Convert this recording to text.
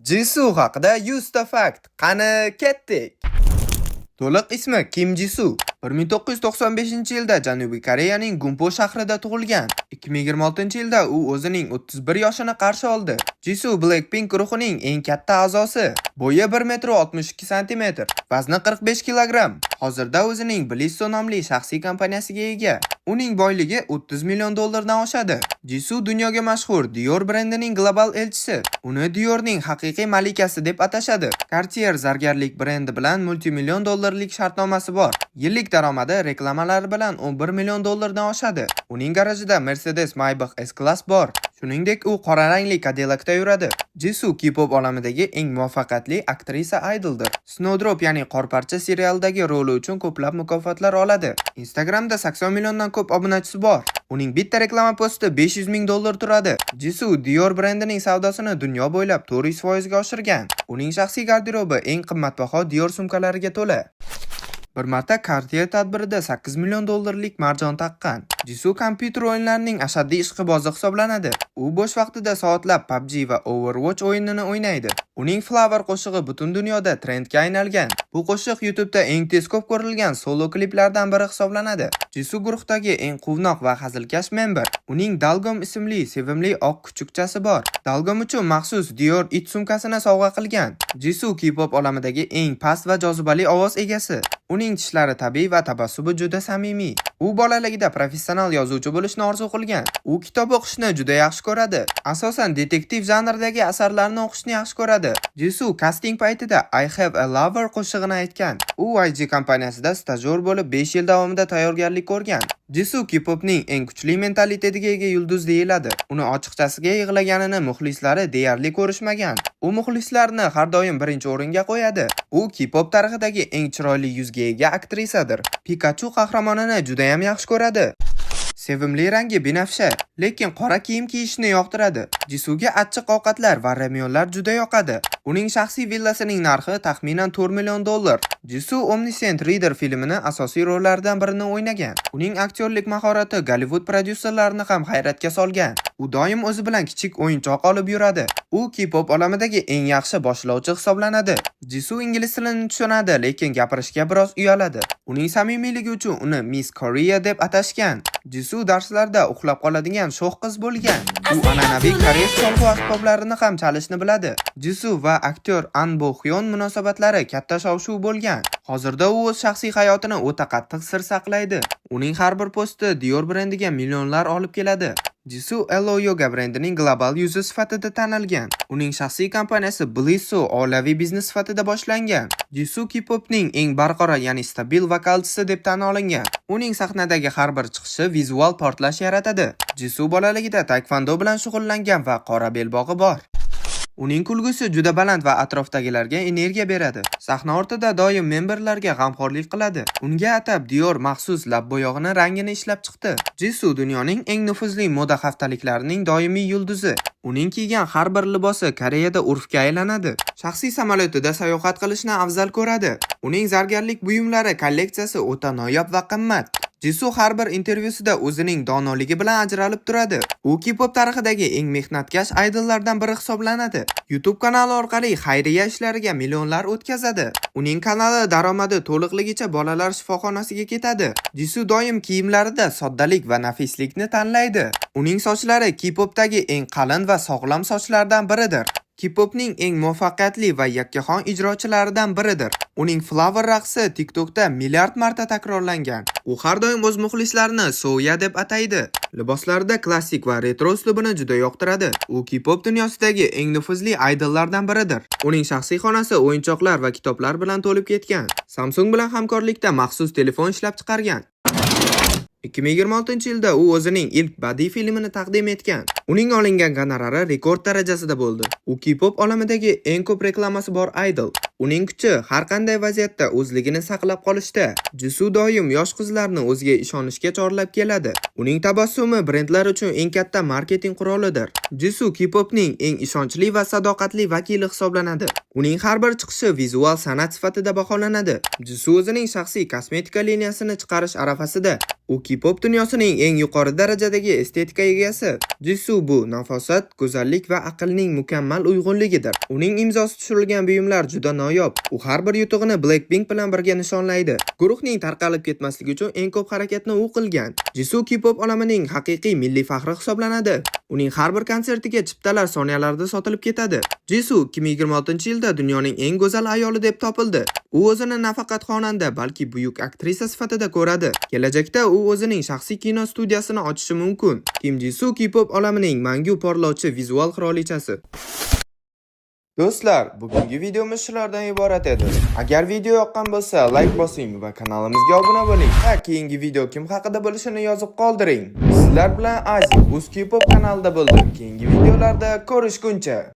Jisoo haqida 100 ta fakt. Qani ketdik. To'liq ismi Kim Jisoo. 1995-yilda Janubiy Koreyaning Gumpo shahrida tug'ilgan. 2026-yilda u o'zining 31 yoshini qarshi oldi. Jisoo Blackpink guruhining eng katta a'zosi. Bo'yi 1.62 m, vazni 45 kg. Hozirda o'zining Blisso nomli shaxsiy kompaniyasiga ega. Uning boyligi 30 million dollardan oshadi. Jisoo dunyoga mashhur Dior brendining global elchisi. Uni Diorning haqiqiy malikasi deb atashadi. Cartier zargarlik brendi bilan multimillion dollarlik shartnomasi bor. Yillik daromadi reklamalar bilan 11 million dollardan oshadi. Uning garajida Mercedes Maybach S-Class bor. Shuningdek, u qora rangli Cadillac'da yuradi. Jisoo K-pop olamidagi eng muvaffaqiyatli aktrisa idoldir. Snowdrop, ya'ni qorparcha serialidagi roli uchun ko'plab mukofotlar oladi. Instagramda 80 milliondan ko'p obunachisi bor. Uning bitta reklama posti 500 ming dollar turadi. Jisoo Dior brendining savdosini dunyo bo'ylab 400% ga oshirgan. Uning shaxsiy garderobi eng qimmatbaho Dior sumkalariga to'la. Bir marta Cartier tadbirida 8 million dollarlik marjon taqqan. Jisoo kompyuter o'yinlarining ashaddiy ishqibozi hisoblanadi. U bo'sh vaqtida soatlab PUBG va Overwatch o'yinini o'ynaydi. Uning Flower qo'shig'i butun dunyoda trendga aylangan. Bu qo'shiq YouTube'da eng tez ko'p ko'rilgan solo kliplardan biri hisoblanadi. Jisoo guruhdagi eng quvnoq va hazilkash member. Uning Dalgom ismli sevimli oq kuchukchasi bor. Dalgom uchun maxsus Dior it sumkasini sovg'a qilgan. Jisoo K-pop olamidagi eng past va jozibali ovoz egasi. Uning tishlari tabiiy va tabassumi juda samimiy. U bolaligida professional yozuvchi bo'lishni orzu qilgan. U kitob o'qishni juda yaxshi ko'radi. Asosan detektiv janridagi asarlarni o'qishni yaxshi ko'radi. Jisoo casting paytida I have a lover qo'shig'ini aytgan. U YG kompaniyasida stajyor bo'lib 5 yil davomida tayyorgarlik ko'rgan. Jisoo K-popning eng kuchli mentalitetiga ega yulduz deyiladi. Uni ochiqchasiga yig'laganini muxlislari deyarli ko'rishmagan. U muxlislarni har doim birinchi o'ringa qo'yadi. U K-pop tarixidagi eng chiroyli yuzga ega aktrisadir. Pikachu qahramonini juda ham yaxshi ko'radi. Sevimli rangi binafsha, lekin qora kiyim kiyishni yoqtiradi. Jisooga achchiq ovqatlar va ramyonlar juda yoqadi. Uning shaxsiy villasining narxi taxminan 4 million dollar. Jisoo Omniscient Reader filmini asosiy rollardan birini o'ynagan. Uning aktyorlik mahorati Gollivud prodyuserlarini ham hayratga solgan. U doim o'zi bilan kichik o'yinchoq olib yuradi. U K-pop olamidagi eng yaxshi boshlovchi hisoblanadi. Jisoo ingliz tilini tushunadi, lekin gapirishga biroz uyaladi. Uning samimiyligi uchun uni Miss Korea deb atashgan. Jisoo darslarda uxlab qoladigan sho'x qiz bo'lgan. U an'anaviy koreys cholg'u asboblarini ham chalishni biladi. Jisoo va aktyor An Bo Hyon munosabatlari katta shov-shuv bo'lgan. Hozirda u o'z shaxsiy hayotini o'ta qattiq sir saqlaydi. Uning har bir posti Dior brendiga millionlar olib keladi. Jisoo Hello Yoga brendining global yuzi sifatida tanilgan. Uning shaxsiy kompaniyasi Blisso oilaviy biznes sifatida boshlangan. Jisoo K-popning eng barqaror, ya'ni stabil vokalchisi deb tan olingan. Uning sahnadagi har bir chiqishi vizual portlash yaratadi. Jisoo bolaligida taekvondo bilan shug'ullangan va qora belbog'i bor. Uning kulgusi juda baland va atrofdagilarga energiya beradi. Sahna ortida doim memberlarga g'amxo'rlik qiladi. Unga atab Dior maxsus lab bo'yog'ini rangini ishlab chiqdi. Jisoo dunyoning eng nufuzli moda haftaliklarining doimiy yulduzi. Uning kiygan har bir libosi Koreyada urfga aylanadi. Shaxsiy samolyotida sayohat qilishni afzal ko'radi. Uning zargarlik buyumlari kolleksiyasi o'ta noyob va qimmat. Jisoo har bir intervyusida o'zining donoligi bilan ajralib turadi. U K-pop tarixidagi eng mehnatkash idollardan biri hisoblanadi. YouTube kanali orqali xayriya ishlariga millionlar o'tkazadi. Uning kanali daromadi to'liqligicha bolalar shifoxonasiga ketadi. Jisoo doim kiyimlarida soddalik va nafislikni tanlaydi. Uning sochlari K-popdagi eng qalin va sog'lom sochlardan biridir. K-popning eng muvaffaqiyatli va yakkaxon ijrochilaridan biridir. Uning Flower raqsi TikTokda milliard marta takrorlangan. U har doim o'z muxlislarini Soya deb ataydi. Liboslarida klassik va retro uslubini juda yoqtiradi. U K-pop dunyosidagi eng nufuzli idollardan biridir. Uning shaxsiy xonasi o'yinchoqlar va kitoblar bilan to'lib ketgan. Samsung bilan hamkorlikda maxsus telefon ishlab chiqargan. 2026-yilda u o'zining ilk badiiy filmini taqdim etgan. Uning olingan gonorari rekord darajasida bo'ldi. U K-pop olamidagi eng ko'p reklamasi bor idol. Uning kuchi har qanday vaziyatda o'zligini saqlab qolishda. Jisoo doim yosh qizlarni o'ziga ishonishga chorlab keladi. Uning tabassumi brendlar uchun eng katta marketing qurolidir. Jisoo K-popning eng ishonchli va sadoqatli vakili hisoblanadi. Uning har bir chiqishi vizual san'at sifatida baholanadi. Jisoo o'zining shaxsiy kosmetika liniyasini chiqarish arafasida. U K-pop dunyosining eng yuqori darajadagi estetika egasi. Jisoo bu nafosat, go'zallik va aqlning mukammal uyg'unligidir. Uning imzosi tushirilgan buyumlar juda noyob. U har bir yutug'ini Blackpink bilan birga nishonlaydi. Guruhning tarqalib ketmasligi uchun eng ko'p harakatni u qilgan. Jisoo K-pop olamining haqiqiy milliy faxri hisoblanadi. Uning har bir konsertiga chiptalar soniyalarda sotilib ketadi. Jisoo 2026-yilda dunyoning eng go'zal ayoli deb topildi. U o'zini nafaqat xonanda, balki buyuk aktrisa sifatida ko'radi. Kelajakda u o'zining shaxsiy kino studiyasini ochishi mumkin. Kim Jisoo K-pop olamining mangu porlovchi vizual qirolichasi. Do'stlar, bugungi videomiz shulardan iborat edi. Agar video yoqqan bo'lsa, like bosing va kanalimizga obuna bo'ling. Va keyingi video kim haqida bo'lishini yozib qoldiring. Sizlar bilan Aziz Uz K-pop kanalida bo'ldim. Keyingi videolarda ko'rishguncha